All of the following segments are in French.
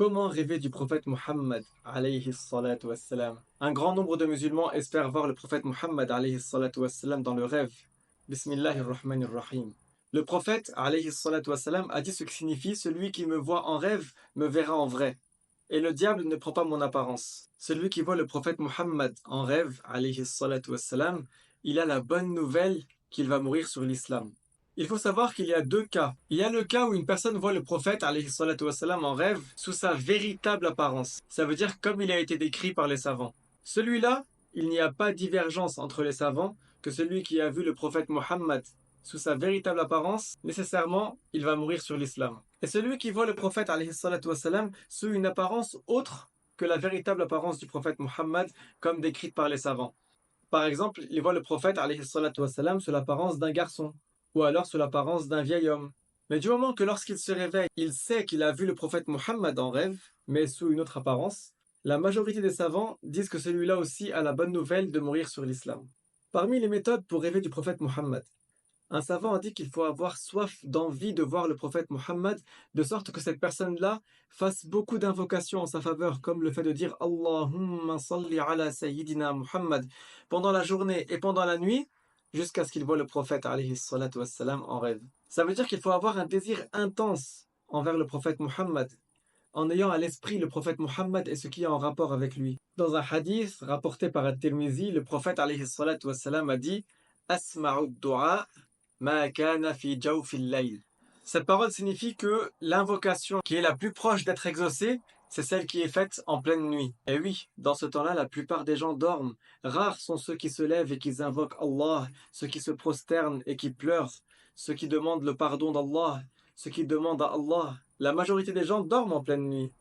Comment rêver du prophète Muhammad alayhi salatu wassalam? Un grand nombre de musulmans espèrent voir le prophète Muhammad alayhi salatu wassalam dans le rêve. Bismillahir Rahmanir Rahim. Le prophète alayhi salatu wassalam a dit ce qui signifie: celui qui me voit en rêve me verra en vrai. Et le diable ne prend pas mon apparence. Celui qui voit le prophète Muhammad en rêve alayhi salatu wassalam, il a la bonne nouvelle qu'il va mourir sur l'islam. Il faut savoir qu'il y a deux cas. Il y a le cas où une personne voit le prophète alayhi salatu wassalam en rêve sous sa véritable apparence. Ça veut dire comme il a été décrit par les savants. Celui-là, il n'y a pas divergence entre les savants que celui qui a vu le prophète Muhammad sous sa véritable apparence, nécessairement, il va mourir sur l'islam. Et celui qui voit le prophète alayhi salatu wassalam sous une apparence autre que la véritable apparence du prophète Muhammad, comme décrite par les savants. Par exemple, il voit le prophète alayhi salatu wassalam sous l'apparence d'un garçon, ou alors sous l'apparence d'un vieil homme. Mais du moment que lorsqu'il se réveille, il sait qu'il a vu le prophète Muhammad en rêve, mais sous une autre apparence, la majorité des savants disent que celui-là aussi a la bonne nouvelle de mourir sur l'islam. Parmi les méthodes pour rêver du prophète Muhammad, un savant a dit qu'il faut avoir soif d'envie de voir le prophète Muhammad, de sorte que cette personne-là fasse beaucoup d'invocations en sa faveur, comme le fait de dire Allahumma salli ala Sayyidina Muhammad pendant la journée et pendant la nuit, jusqu'à ce qu'il voit le prophète alayhi salatu wassalam en rêve. Ça veut dire qu'il faut avoir un désir intense envers le prophète Muhammad, en ayant à l'esprit le prophète Muhammad et ce qui est en rapport avec lui. Dans un hadith rapporté par At-Tirmizi, le prophète alayhi salatu wassalam a dit Asma'u du'a ma kana fi jawfil layl. Cette parole signifie que l'invocation qui est la plus proche d'être exaucée, c'est celle qui est faite en pleine nuit. Et oui, dans ce temps-là, la plupart des gens dorment. Rares sont ceux qui se lèvent et qui invoquent Allah, ceux qui se prosternent et qui pleurent, ceux qui demandent le pardon d'Allah, ceux qui demandent à Allah. La majorité des gens dorment en pleine nuit.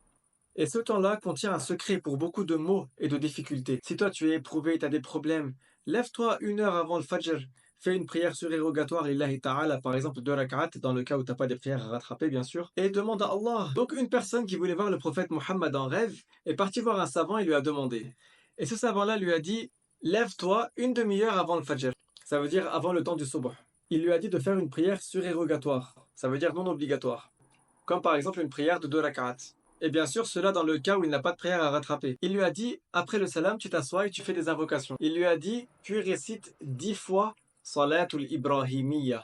Et ce temps-là contient un secret pour beaucoup de maux et de difficultés. Si toi tu es éprouvé, tu as des problèmes, lève-toi 1 heure avant le Fajr. Fais une prière surérogatoire, lillahi ta'ala, par exemple 2 rak'at, dans le cas où tu n'as pas des prières à rattraper, bien sûr, et demande à Allah. Donc une personne qui voulait voir le prophète Muhammad en rêve est partie voir un savant et lui a demandé. Et ce savant-là lui a dit, lève-toi 1/2 heure avant le Fajr. Ça veut dire avant le temps du Subh. Il lui a dit de faire une prière surérogatoire. Ça veut dire non obligatoire. Comme par exemple une prière de 2 rak'at. Et bien sûr, cela dans le cas où il n'a pas de prière à rattraper. Il lui a dit, après le salam, tu t'assois et tu fais des invocations. Il lui a dit, puis récite 10 fois Salatul Ibrahimiyya.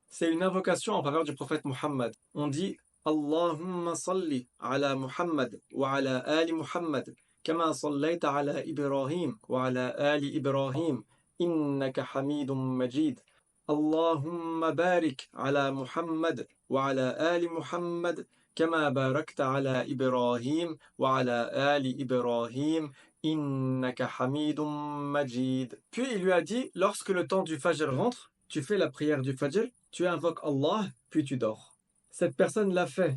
C'est une invocation en faveur du prophète Muhammad. On dit, Allahumma salli ala Muhammad wa ala ali Muhammad, kama sallayta ala Ibrahim wa ala ali Ibrahim, innaka hamidun majid. Allahumma barik ala Muhammad wa ala ali Muhammad, كما باركت على إبراهيم وعلى آل إبراهيم إنك حميد مجيد. Puis il lui a dit, lorsque le temps du Fajr rentre, tu fais la prière du Fajr, tu invoques Allah, puis tu dors. Cette personne l'a fait.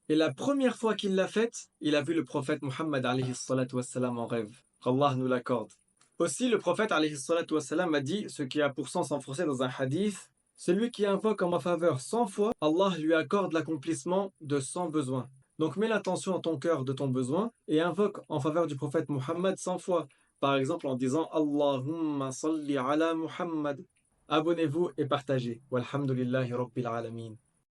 Et la première fois qu'il l'a faite, il a vu le prophète Muhammad alayhi salatu wassalam en rêve. Qu'Allah nous l'accorde. Aussi, le prophète alayhi salatu wassalam a dit, ce qui a pour sens enfoncé dans un hadith, celui qui invoque en ma faveur 100 fois, Allah lui accorde l'accomplissement de 100 besoins. Donc mets l'attention dans ton cœur de ton besoin et invoque en faveur du prophète Muhammad 100 fois. Par exemple en disant Allahumma salli ala Muhammad. Abonnez-vous et partagez. Walhamdulillahi Rabbil Alamin.